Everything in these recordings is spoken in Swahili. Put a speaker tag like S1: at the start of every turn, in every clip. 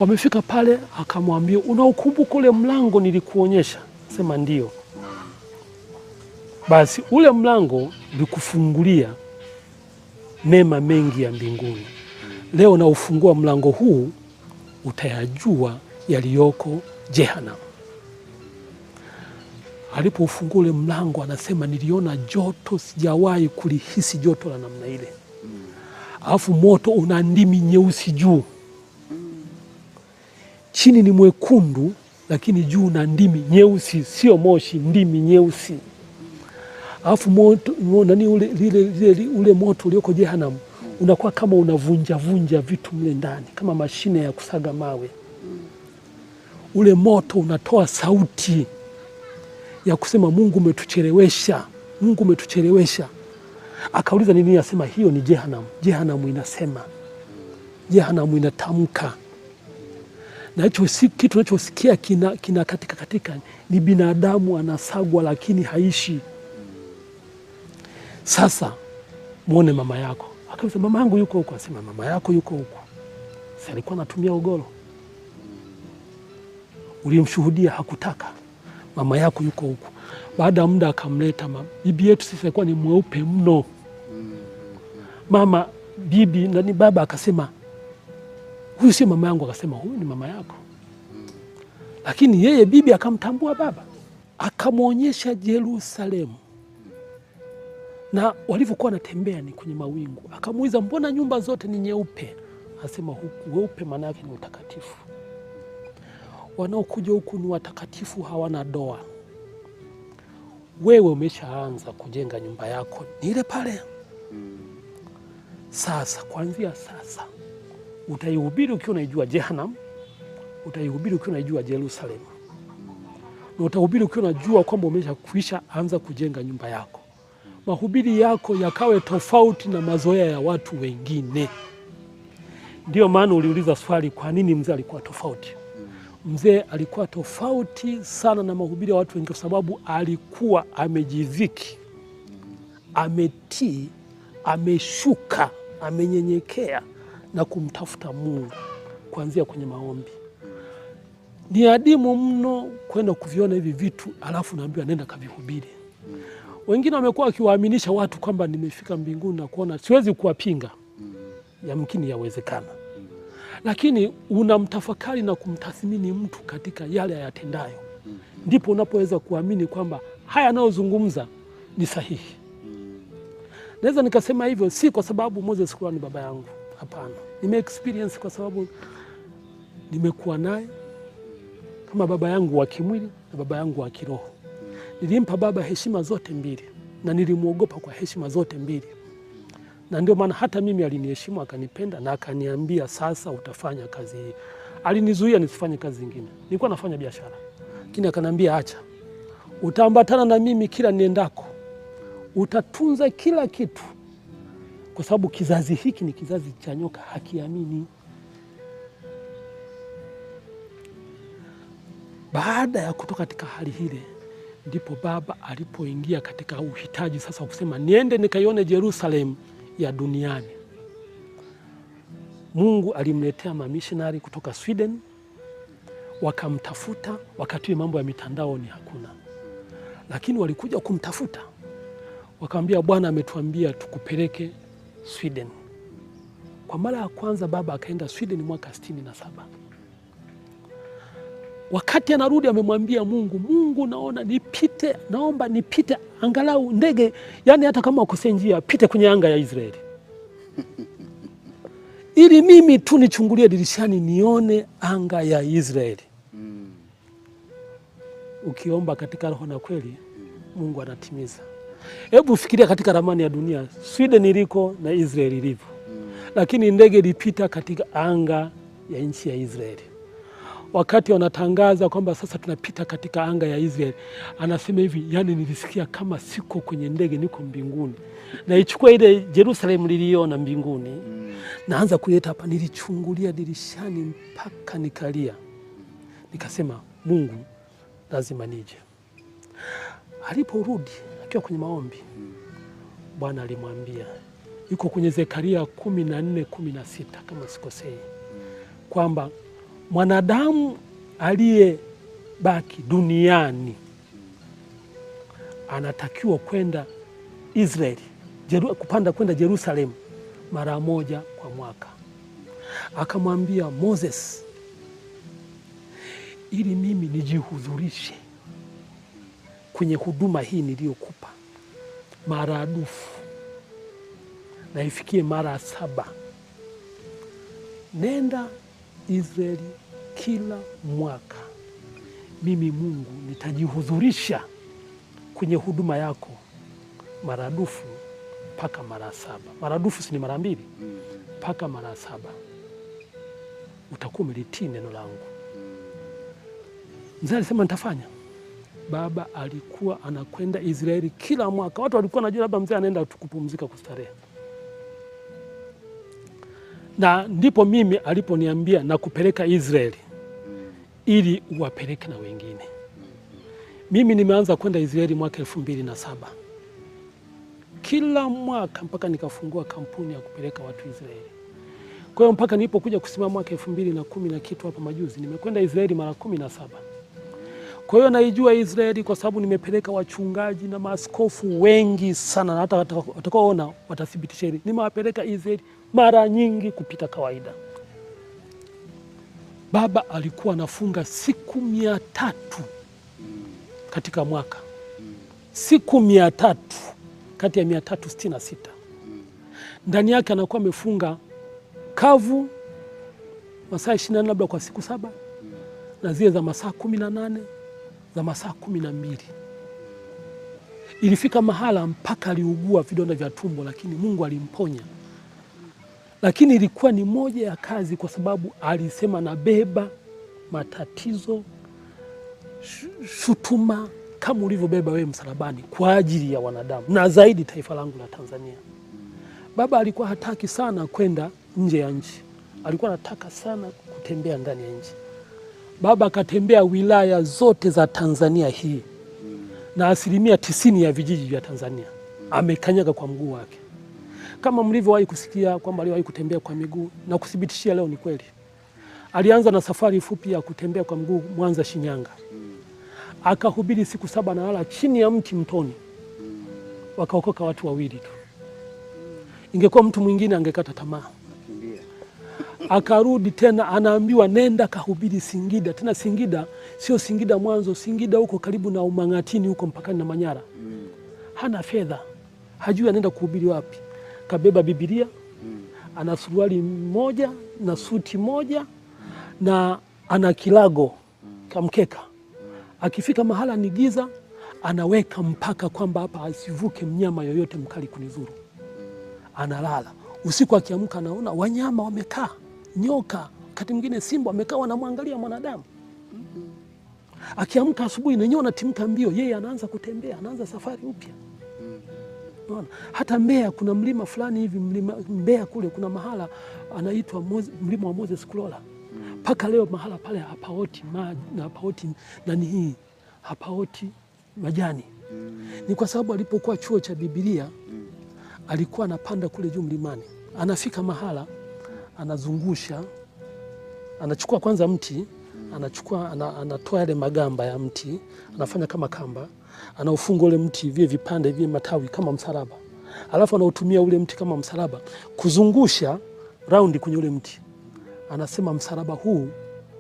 S1: Wamefika pale, akamwambia, unaukumbuka ule mlango nilikuonyesha? Sema ndio. Basi ule mlango ulikufungulia mema mengi ya mbinguni. Leo na ufungua mlango huu, utayajua yaliyoko Jehanamu. Alipofungua ule mlango, anasema niliona joto, sijawahi kulihisi joto la namna ile. Alafu moto una ndimi nyeusi juu, chini ni mwekundu, lakini juu na ndimi nyeusi, sio moshi, ndimi nyeusi. Alafu moto nani ule moto ulioko Jehanamu unakuwa kama unavunja vunja vitu mle ndani, kama mashine ya kusaga mawe. Ule moto unatoa sauti ya kusema Mungu umetuchelewesha, Mungu umetuchelewesha. Akauliza nini? Asema hiyo ni Jehanamu. Jehanamu inasema, Jehanamu inatamka. Na hicho kitu unachosikia kina katika ni binadamu anasagwa, lakini haishi. Sasa muone mama yako. Akauliza mama yangu yuko huko? Asema mama yako yuko huko. Sasa alikuwa anatumia ugoro, ulimshuhudia, hakutaka. Mama yako yuko huko. Baada ya muda akamleta bibi yetu. Sisi alikuwa ni mweupe mno. Mama bibi nani baba akasema huyu sio mama yangu. Akasema huyu ni mama yako. Lakini yeye bibi akamtambua baba, akamwonyesha Yerusalemu. Na walivyokuwa wanatembea ni kwenye mawingu. Akamuuliza mbona nyumba zote ni nyeupe? Asema huku weupe maana yake ni utakatifu. Wanaokuja huku ni watakatifu, hawana doa. Wewe umeshaanza kujenga nyumba yako ni ile pale. Sasa kuanzia sasa utaihubiri ukiwa unaijua Jehanamu, utaihubiri ukiwa unaijua Yerusalemu, na utahubiri ukiwa unajua kwamba umeshakwisha anza kujenga nyumba yako. Mahubiri yako yakawe tofauti na mazoea ya watu wengine. Ndio maana uliuliza swali, kwa nini mzee alikuwa tofauti? Mzee alikuwa tofauti sana na mahubiri ya watu wengine kwa sababu alikuwa amejiviki, ametii, ameshuka, amenyenyekea na kumtafuta Mungu kuanzia kwenye maombi. Ni adimu mno kwenda kuviona hivi vitu alafu naambiwa nenda kavihubiri. Wengine wamekuwa wakiwaaminisha watu kwamba nimefika mbinguni na kuona. Siwezi kuwapinga, yamkini yawezekana. Lakini unamtafakari na kumtathmini mtu katika yale ayatendayo, ndipo unapoweza kuamini kwamba haya anayozungumza ni sahihi. Naweza nikasema hivyo si kwa sababu Moses Kuria ni baba yangu, hapana. Nime-experience kwa sababu nimekuwa naye kama baba yangu wa kimwili na baba yangu wa kiroho. Nilimpa baba heshima zote mbili na nilimwogopa kwa heshima zote mbili. Na ndio maana hata mimi aliniheshimu, akanipenda na akaniambia sasa utafanya kazi hii. Alinizuia nisifanye kazi nyingine. Nilikuwa nafanya biashara. Lakini akaniambia acha. Utaambatana na mimi kila niendako. Utatunza kila kitu. Kwa sababu kizazi hiki ni kizazi cha nyoka, hakiamini. Baada ya kutoka katika hali hile, ndipo baba alipoingia katika uhitaji sasa kusema niende nikaione Yerusalemu ya duniani. Mungu alimletea mamissionari kutoka Sweden, wakamtafuta. Wakati mambo ya mitandao ni hakuna, lakini walikuja kumtafuta, wakamwambia Bwana ametuambia tukupeleke Sweden. Kwa mara ya kwanza baba akaenda Sweden mwaka 67. Wakati anarudi amemwambia Mungu naomba nipite angalau ndege, yani hata kama ukose njia pite kwenye anga ya Israeli. Ili mimi tu nichungulie dirishani nione anga ya Israeli. Ukiomba katika roho na kweli, Mungu anatimiza. Hebu fikiria katika ramani ya dunia, Sweden iliko na Israeli ilivyo. Lakini ndege ilipita katika anga ya nchi ya Israeli. Wakati wanatangaza kwamba sasa tunapita katika anga ya Israeli, anasema hivi, yani nilisikia kama siko kwenye ndege, niko mbinguni. Na ichukua ile Yerusalemu niliona mbinguni, naanza kuleta hapa, nilichungulia dirishani mpaka nikalia. Nikasema Mungu lazima nije. Aliporudi akiwa kwenye maombi, Bwana alimwambia, yuko kwenye Zekaria 14:16 kama sikosei, kwamba mwanadamu aliyebaki duniani anatakiwa kwenda Israeli, kupanda kwenda Yerusalemu mara moja kwa mwaka. Akamwambia Moses, ili mimi nijihudhurishe kwenye huduma hii niliyokupa maradufu na ifikie mara 7, nenda Israeli kila mwaka, mimi Mungu nitajihudhurisha kwenye huduma yako maradufu mpaka mara 7. Maradufu si ni mara 2, mpaka mara 7 utakuwa umelitii neno langu. Mzee alisema nitafanya. Baba alikuwa anakwenda Israeli kila mwaka. Watu walikuwa wanajua labda mzee anaenda kupumzika kustarehe. Na ndipo mimi aliponiambia na kupeleka Israeli ili uwapeleke na wengine. Mimi nimeanza kwenda Israeli mwaka 2007. Kila mwaka mpaka nikafungua kampuni ya kupeleka watu Israeli. Kwa hiyo mpaka nilipokuja kusimama mwaka 2010 na kitu hapa majuzi, nimekwenda Israeli mara 17. Kwa hiyo naijua Israeli kwa sababu nimepeleka wachungaji na maaskofu wengi sana, na hata watakaoona watathibitisha hili. Nimewapeleka Israeli mara nyingi kupita kawaida. Baba alikuwa anafunga siku 300 katika mwaka. Siku 300 kati ya 366. Ndani yake anakuwa amefunga kavu masaa 24 labda kwa siku 7, na zile za masaa 18 za masaa 12. Ilifika mahala mpaka aliugua vidonda vya tumbo, lakini Mungu alimponya. Lakini ilikuwa ni moja ya kazi, kwa sababu alisema nabeba matatizo, shutuma kama ulivyobeba wewe msalabani kwa ajili ya wanadamu, na zaidi taifa langu la Tanzania. Baba alikuwa hataki sana kwenda nje ya nchi, alikuwa anataka sana kutembea ndani ya nchi. Baba akatembea wilaya zote za Tanzania hii, na 90% ya vijiji vya Tanzania amekanyaga kwa mguu wake. Kama mlivyowahi kusikia kwamba aliwahi kutembea kwa miguu, na kuthibitishia leo ni kweli. Alianza na safari fupi ya kutembea kwa mguu Mwanza Shinyanga. Akahubiri siku 7 na lala chini ya mti mtoni. Wakaokoka watu 2 tu. Ingekuwa mtu mwingine angekata tamaa. Akarudi tena, anaambiwa nenda kahubiri Singida. Tena Singida sio Singida Mwanzo, Singida huko karibu na Umang'atini huko mpakani na Manyara. Hana fedha, hajui anaenda kuhubiri wapi. Kabeba Biblia, ana suruali moja na suti moja, na ana kilago kamkeka. Akifika mahala ni giza, anaweka mpaka kwamba hapa asivuke mnyama yoyote mkali kunizuru. Analala. Usiku akiamka anaona wanyama wamekaa, nyoka, wakati mwingine simba wamekaa wanamwangalia mwanadamu. Akiamka asubuhi na nyoka anatimka mbio, yeye anaanza kutembea, anaanza safari upya. Hata Mbeya kuna mlima fulani hivi, mlima Mbeya kule kuna mahala anaitwa mlima wa Moses Kulola. Paka leo mahala pale hapaoti maji na hapaoti majani. Ni kwa sababu alipokuwa chuo cha Biblia alikuwa anapanda kule juu mlimani. Anafika mahala anazungusha, anachukua kwanza mti, anatoa yale magamba ya mti, anafanya kama kamba, anaufunga ule mti vile vipande vile matawi kama msalaba. Alafu anautumia ule mti kama msalaba kuzungusha raundi kwenye ule mti. Anasema msalaba huu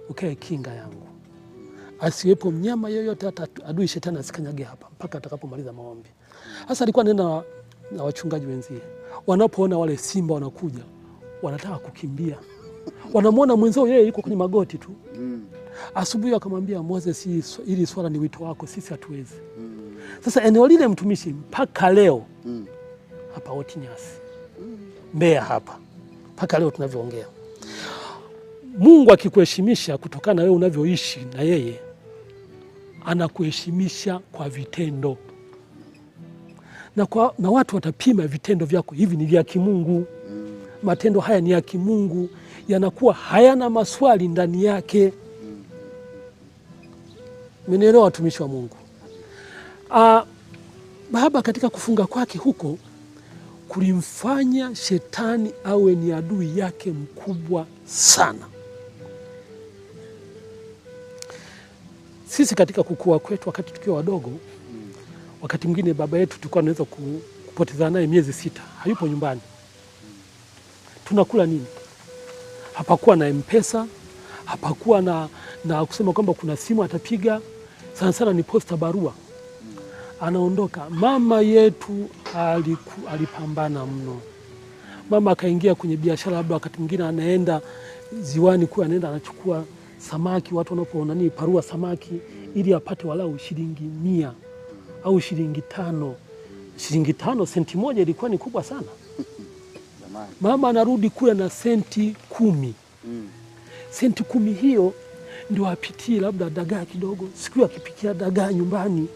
S1: ukae kinga yangu, asiwepo mnyama yoyote, hata adui shetani asikanyage hapa mpaka atakapomaliza maombi. Sasa alikuwa anaenda na wachungaji wenzie, wanapoona wale simba wanakuja, wanataka kukimbia, wanamwona mwenzao yeye yuko kwenye magoti tu. Asubuhi akamwambia Moses, hili swala ni wito wako, sisi hatuwezi. Sasa eneo lile mtumishi mpaka leo hapaoti nyasi. Mbeya hapa mpaka leo tunavyoongea. Mungu akikuheshimisha kutokana na wewe unavyoishi na yeye, anakuheshimisha kwa vitendo. Na watu watapima vitendo vyako, hivi ni vya kimungu. Matendo haya ni ya kimungu, yanakuwa hayana maswali ndani yake. Mnaelewa watumishi wa Mungu? Baba katika kufunga kwake huko kulimfanya shetani awe ni adui yake mkubwa sana. Sisi katika kukua kwetu wakati tukiwa wadogo, wakati mwingine baba yetu tulikuwa tunaweza kupoteza naye miezi 6, hayupo nyumbani. Tunakula nini? Hapakuwa na M-Pesa, hapakuwa na kusema kwamba kuna simu atapiga, sana sana ni posta barua. Anaondoka. Mama yetu alipambana mno. Mama akaingia kwenye biashara, labda wakati mwingine anaenda ziwani kwa anaenda anachukua samaki, watu wanapoona nini parua samaki, ili apate walau shilingi 100 au shilingi 5. Shilingi 5, senti moja ilikuwa ni kubwa sana. Mama anarudi kule na senti 10. Senti 10 hiyo ndio apitie labda dagaa kidogo. Siku akipikia dagaa nyumbani,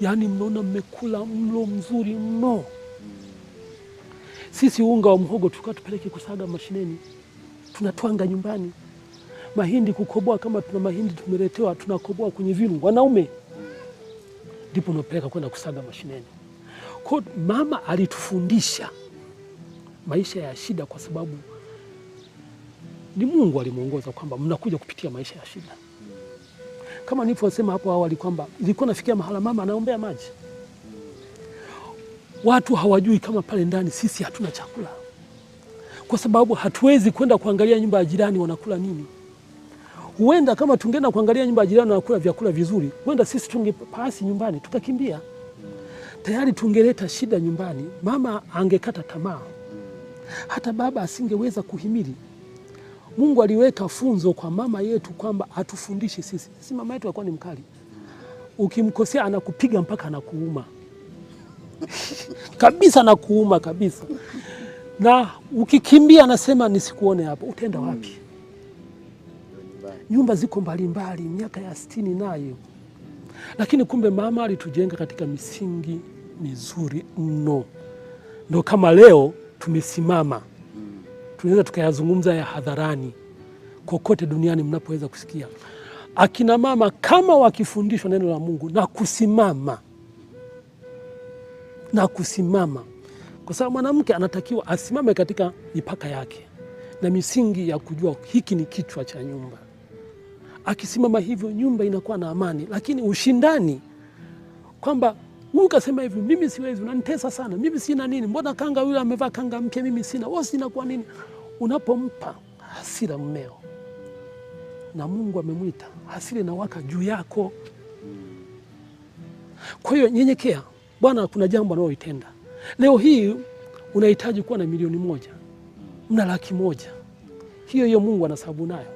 S1: yani mnaona mmekula mlo mzuri mno. Sisi unga wa mhogo tulikuwa tupeleke kusaga mashineni, tunatwanga nyumbani. Mahindi kukoboa, kama tuna mahindi tumeletewa, tunakoboa kwenye vinu wanaume, ndipo tunapeleka kwenda kusaga mashineni. Kwa mama alitufundisha maisha ya shida, kwa sababu ni Mungu alimuongoza kwamba mnakuja kupitia maisha ya shida. Kama nilivyosema hapo awali kwamba ilikuwa nafikia mahala mama anaombea maji. Watu hawajui kama pale ndani sisi hatuna chakula, kwa sababu hatuwezi kwenda kuangalia nyumba ya jirani wanakula nini. Huenda kama tungeenda kuangalia nyumba ya jirani wanakula vyakula vizuri, huenda sisi tungepasi nyumbani tukakimbia. Tayari tungeleta shida nyumbani, mama angekata tamaa, hata baba asingeweza kuhimili. Mungu aliweka funzo kwa mama yetu kwamba atufundishe sisi. Sisi mama yetu alikuwa ni mkali. Ukimkosea anakupiga mpaka anakuuma. Kabisa anakuuma kabisa. Na ukikimbia anasema nisikuone hapo, utaenda wapi? Nyumba ziko mbalimbali, miaka ya 60 nayo. Lakini kumbe mama alitujenga katika misingi mizuri mno. Ndio kama leo tumesimama, tunaweza tukayazungumza ya hadharani kokote duniani mnapoweza kusikia. Akina mama kama wakifundishwa neno la Mungu na kusimama, kwa sababu mwanamke anatakiwa asimame katika mipaka yake na misingi ya kujua hiki ni kichwa cha nyumba. Akisimama hivyo, nyumba inakuwa na amani. Lakini ushindani kwamba Mungu kasema hivi, mimi siwezi, unanitesa sana, mimi sina nini, mbona kanga yule amevaa kanga mpya mimi sina, wewe sina kwa nini? Unapompa hasira mmeo, na Mungu amemwita, hasira inawaka juu yako. Kwa hiyo nyenyekea. Bwana kuna jambo analoitenda. Leo hii unahitaji kuwa na 1,000,000, mna 100,000. Hiyo Mungu anasabu nayo.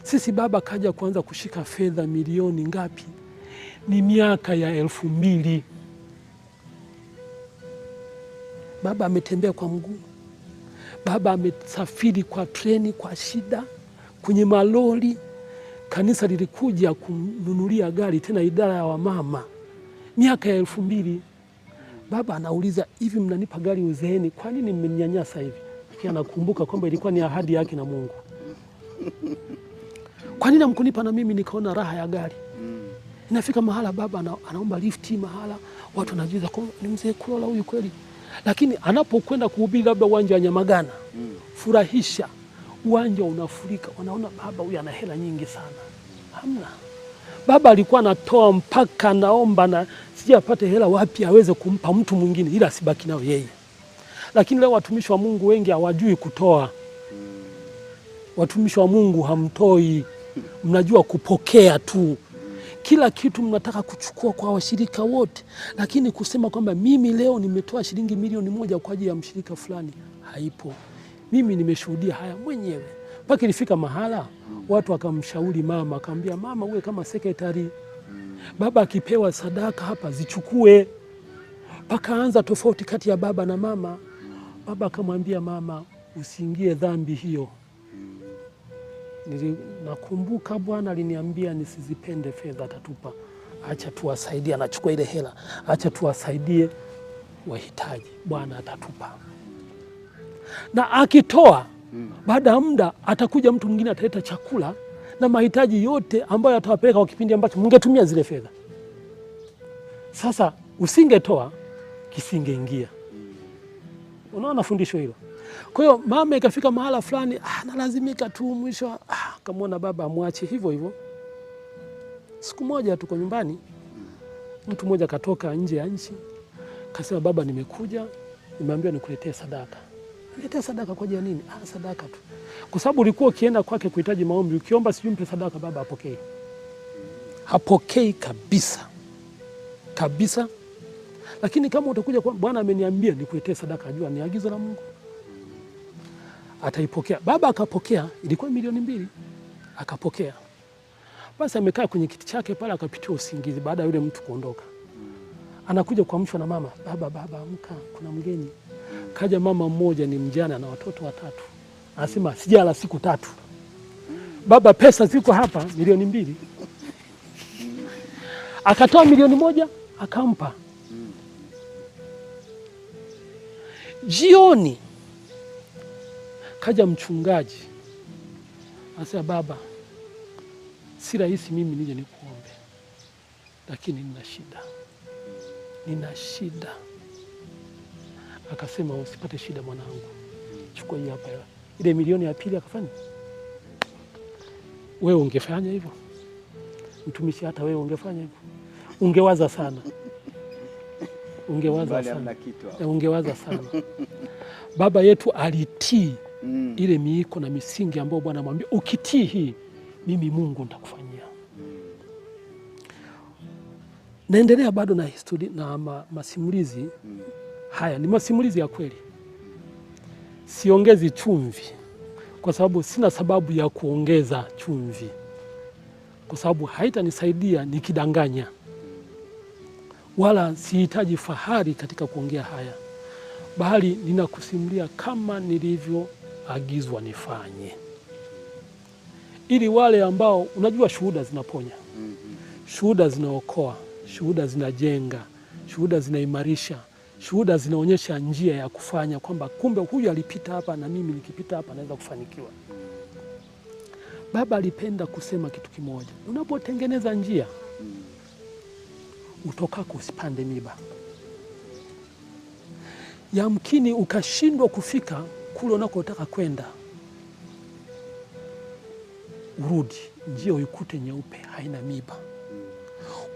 S1: Sisi baba kaja kuanza kushika fedha milioni ngapi? Ni miaka ya 2000. Baba ametembea kwa mguu. Baba amesafiri kwa treni kwa shida, kwenye malori. Kanisa lilikuja kumnunulia gari, tena idara ya wamama, miaka ya 2000. Baba anauliza, hivi mnanipa gari uzeeni, kwa nini mmeninyanyasa hivi? Lakini anakumbuka kwamba ilikuwa ni ahadi yake na Mungu. Kwa nini hamkunipa na mimi nikaona raha ya gari? Inafika mahala baba anaomba lifti mahala, watu wanajiuliza ni mzee Kulola huyu kweli? Lakini anapokwenda kuhubiri labda uwanja wa Nyamagana, furahisha, uwanja unafurika, wanaona baba huyu ana hela nyingi sana. Hamna. Baba alikuwa anatoa mpaka naomba na sijapate hela wapi aweze kumpa mtu mwingine ila asibaki nao yeye. Lakini leo watumishi wa Mungu wengi hawajui kutoa. Watumishi wa Mungu hamtoi, mnajua kupokea tu. Kila kitu mnataka kuchukua kwa washirika wote, lakini kusema kwamba mimi leo nimetoa shilingi 1,000,000 kwa ajili ya mshirika fulani, haipo. Mimi nimeshuhudia haya mwenyewe. Mpaka ilifika mahala watu wakamshauri mama, akamwambia mama, uwe kama sekretari. Baba akipewa sadaka hapa zichukue. Pakaanza tofauti kati ya baba na mama. Baba akamwambia mama, usiingie dhambi hiyo. Nakumbuka Bwana aliniambia nisizipende fedha atatupa. Acha tuwasaidie, anachukua ile hela. Acha tuwasaidie wahitaji, Bwana atatupa. Na akitoa, baada ya muda atakuja mtu mwingine ataleta chakula na mahitaji yote ambayo atawapeleka kwa kipindi ambacho mngetumia zile fedha. Sasa usingetoa, kisingeingia. Unaona fundisho hilo? Kwa hiyo mama ikafika mahala fulani, nalazimika tu, mwisho akamwona baba amwache hivyo hivyo. Siku moja tuko nyumbani, mtu mmoja katoka nje ya nchi, kasema baba, nimekuja, nimeambiwa nikuletee sadaka. Niletee sadaka kwa ajili ya nini? Sadaka tu. Kwa sababu ulikuwa ukienda kwake kuhitaji maombi, ukiomba sijui mpe sadaka, baba hapokei. Hapokei kabisa. Kabisa. Lakini kama utakuja kwa Bwana ameniambia nikuletee sadaka, ajua ni agizo la Mungu, ataipokea. Baba akapokea, ilikuwa 2,000,000. Akapokea. Basi amekaa kwenye kiti chake pale, akapitia usingizi baada ya yule mtu kuondoka. Anakuja kuamshwa na mama, baba amka, kuna mgeni. Kaja mama mmoja, ni mjane na watoto 3. Anasema sijala siku 3. Baba, pesa ziko hapa 2,000,000. Akatoa 1,000,000 akampa. Jioni kaja mchungaji, anasema baba, si rahisi mimi nije nikuombe, lakini nina shida. Akasema usipate shida mwanangu, chukua hii hapa. Ile 1,000,000 ya pili akafanya. Wewe ungefanya hivyo mtumishi? Hata wewe ungefanya hivyo? Ungewaza sana. Ungewaza sana. Baba yetu alitii ile miiko na misingi ambayo Bwana amwambia, ukitii hii mimi Mungu nitakufanyia. Naendelea bado na historia na masimulizi haya, ni masimulizi ya kweli. Siongezi chumvi kwa sababu sina sababu ya kuongeza chumvi, kwa sababu haitanisaidia nikidanganya, wala sihitaji fahari katika kuongea haya, bali ninakusimulia kama nilivyoagizwa nifanye, ili wale ambao, unajua shuhuda zinaponya, shuhuda zinaokoa, shuhuda zinajenga, shuhuda zinaimarisha, shuhuda zinaonyesha njia ya kufanya, kwamba kumbe huyu alipita hapa na mimi nikipita hapa naweza kufanikiwa. Baba alipenda kusema kitu kimoja, unapotengeneza njia utokako usipande miba. Yamkini ukashindwa kufika kule unakotaka kwenda, urudi, njia uikute nyeupe, haina miba.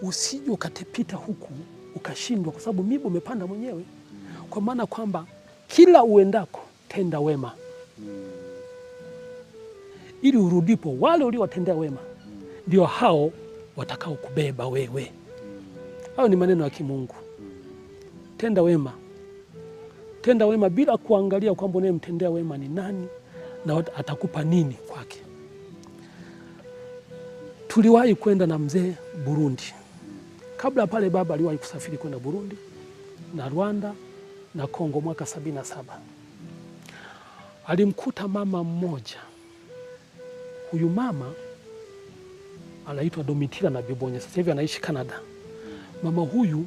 S1: Usije ukatepita huku ukashindwa, kwa sababu miba umepanda mwenyewe. Kwa maana kwamba kila uendako tenda wema, ili urudipo wale uliowatendea wema ndio hao watakao kubeba wewe. Hayo ni maneno ya kimungu. Tenda wema. Tenda wema bila kuangalia kwamba unayemtendea wema ni nani na atakupa nini kwake. Tuliwahi kwenda na mzee Burundi. Kabla pale baba aliwahi kusafiri kwenda Burundi na Rwanda na Kongo mwaka 77. Alimkuta mama mmoja. Huyu mama anaitwa Domitila na Bibonye, sasa hivi anaishi Canada. Mama huyu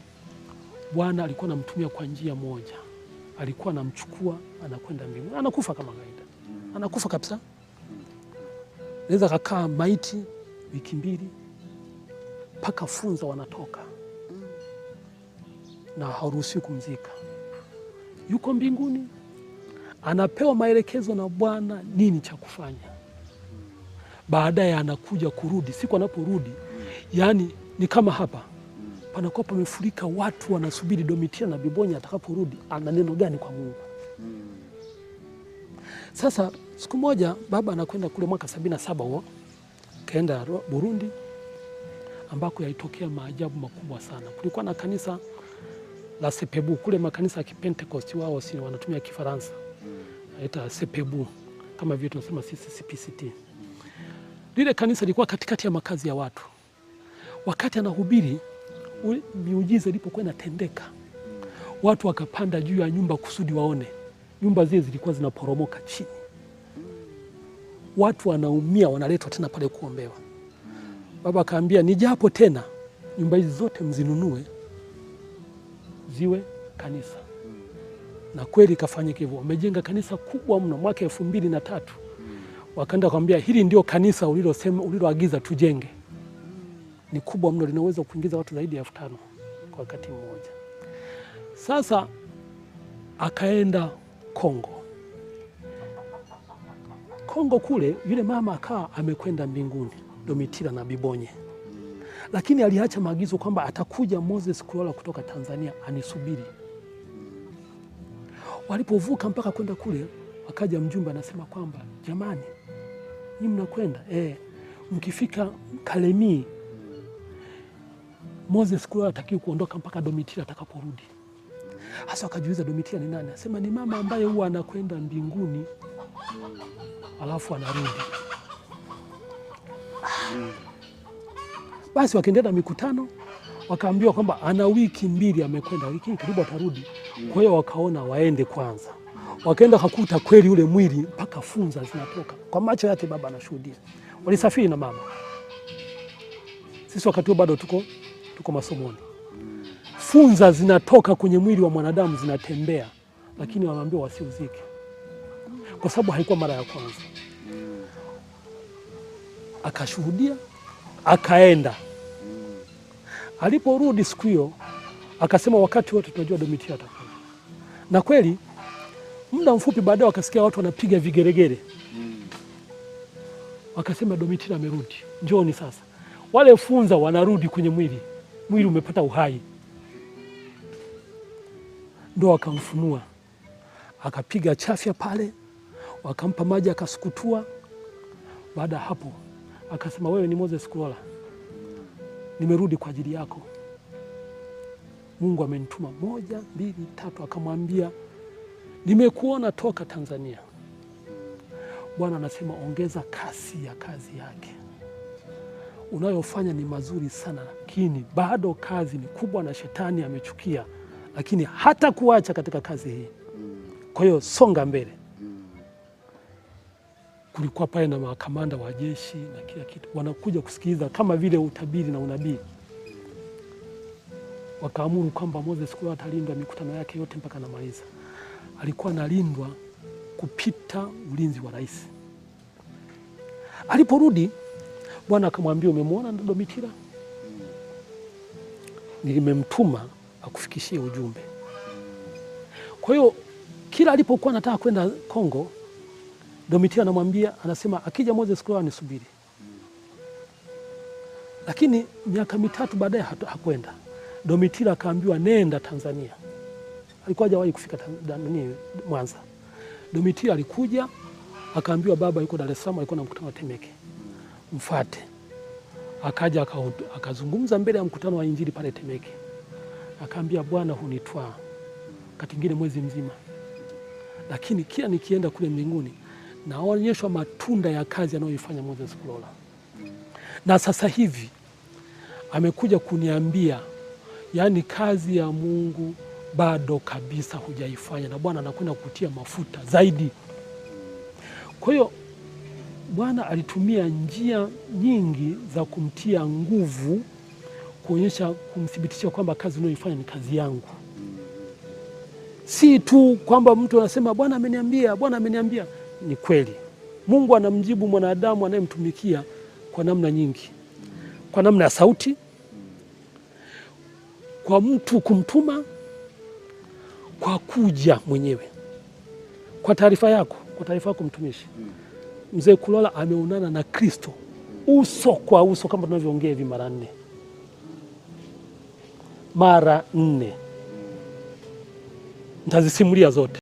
S1: Bwana alikuwa anamtumia kwa njia moja. Alikuwa anamchukua anakwenda mbinguni. Anakufa kama kawaida. Anakufa kabisa. Naweza kakaa maiti wiki 2 mpaka funza wanatoka. Na haruhusiwi kumzika. Yuko mbinguni. Anapewa maelekezo na Bwana nini cha kufanya. Baadaye anakuja kurudi. Siku anaporudi, yani ni kama hapa, panakuwa pamefurika watu wanasubiri Domitila na Bibonye atakaporudi ana neno gani kwa Mungu. Sasa siku moja baba anakwenda kule mwaka 77 huo, kaenda Burundi ambako yalitokea maajabu makubwa sana. Kulikuwa na kanisa la Sepebu kule, makanisa ya Kipentecost, wao si wanatumia Kifaransa. Aita Sepebu kama vile tunasema sisi CPCT. Lile kanisa lilikuwa katikati ya makazi ya watu. Wakati anahubiri, miujiza ilipokuwa inatendeka, watu wakapanda juu ya nyumba kusudi waone. Nyumba zile zilikuwa zinaporomoka chini. Watu wanaumia, wanaletwa tena pale kuombewa. Baba akaambia, nijapo tena nyumba hizi zote mzinunue ziwe kanisa. Na kweli kafanyika hivyo. Wamejenga kanisa kubwa mno mwaka 2003. Wakaenda kwambia, hili ndio kanisa uliloagiza tujenge. Ni kubwa mno, linaweza kuingiza watu zaidi ya 5,000 kwa wakati mmoja. Sasa akaenda Kongo. Kongo kule yule mama akawa amekwenda mbinguni, Domitila na Bibonye. lakini aliacha maagizo kwamba atakuja Moses Kulola kutoka Tanzania anisubiri. Walipovuka mpaka kwenda kule, wakaja mjumbe anasema kwamba jamani, nyinyi mnakwenda mkifika Kalemie, Moses Kulola hatakiwi kuondoka mpaka Domitila atakaporudi. Hasa wakajiuliza Domitila ni nani? Anasema ni mama ambaye huwa anakwenda mbinguni alafu anarudi. Basi wakaendelea na mikutano, wakaambiwa kwamba ana wiki 2 amekwenda, wiki karibu atarudi. Kwa hiyo wakaona waende kwanza. Wakaenda kakuta kweli ule mwili mpaka funza zinatoka. Kwa macho yake baba anashuhudia. Walisafiri na mama. Sisi wakati huo bado tuko masomoni. Funza zinatoka kwenye mwili wa mwanadamu zinatembea, lakini wanaambiwa wasiuzike. Kwa sababu haikuwa mara ya kwanza. Akashuhudia, akaenda. Aliporudi siku hiyo, akasema wakati wote tunajua Domitila atakuja. Na kweli, muda mfupi baadaye wakasikia watu wanapiga vigeregere. Wakasema Domitila amerudi, njooni sasa. Wale funza wanarudi kwenye mwili umepata uhai. Ndo wakamfunua, akapiga chafya pale, wakampa maji akasukutua. Baada hapo akasema wewe ni Moses Kulola, nimerudi kwa ajili yako, Mungu amenituma 1, 2, 3. Akamwambia nimekuona toka Tanzania, Bwana anasema ongeza kasi ya kazi yake, unayofanya ni mazuri sana, lakini bado kazi ni kubwa na shetani amechukia, lakini hata kuacha katika kazi hii. Kwa hiyo songa mbele. Kulikuwa pale na makamanda wa jeshi na kila kitu wanakuja kusikiliza kama vile utabiri na unabii. Wakaamuru kwamba Moses Kulola atalindwa mikutano yake yote mpaka anamaliza. Alikuwa analindwa kupita ulinzi wa rais. Aliporudi Bwana akamwambia umemwona Domitila? Nilimemtuma akufikishie ujumbe. Kwa hiyo kila alipokuwa anataka kwenda Kongo, Domitila anamwambia, anasema akija Moses Kulola nisubiri. Lakini miaka 3 baadaye hakwenda. Domitila akaambiwa nenda Tanzania. Alikuwa hajawahi kufika Mwanza. Domitila alikuja, akaambiwa baba yuko Dar es Salaam, alikuwa na mkutano wa Temeke, mfuate. Akaja akazungumza mbele ya mkutano wa Injili pale Temeke. Akaambia Bwana hunitwaa katingine mwezi mzima, lakini kila nikienda kule mbinguni naonyeshwa matunda ya kazi anayoifanya Moses Kulola. Na sasa hivi amekuja kuniambia, yani kazi ya Mungu bado kabisa hujaifanya, na Bwana anakwenda kutia mafuta zaidi. Kwa hiyo Bwana alitumia njia nyingi za kumtia nguvu, kuonyesha, kumthibitisha kwamba kazi unayoifanya ni kazi yangu. Si tu kwamba mtu anasema Bwana ameniambia, Bwana ameniambia. Ni kweli Mungu anamjibu mwanadamu anayemtumikia kwa namna nyingi, kwa namna ya sauti, kwa mtu kumtuma, kwa kuja mwenyewe. Kwa taarifa yako mtumishi, Mzee Kulola ameonana na Kristo uso kwa uso kama tunavyoongea hivi mara 4. Nitazisimulia zote.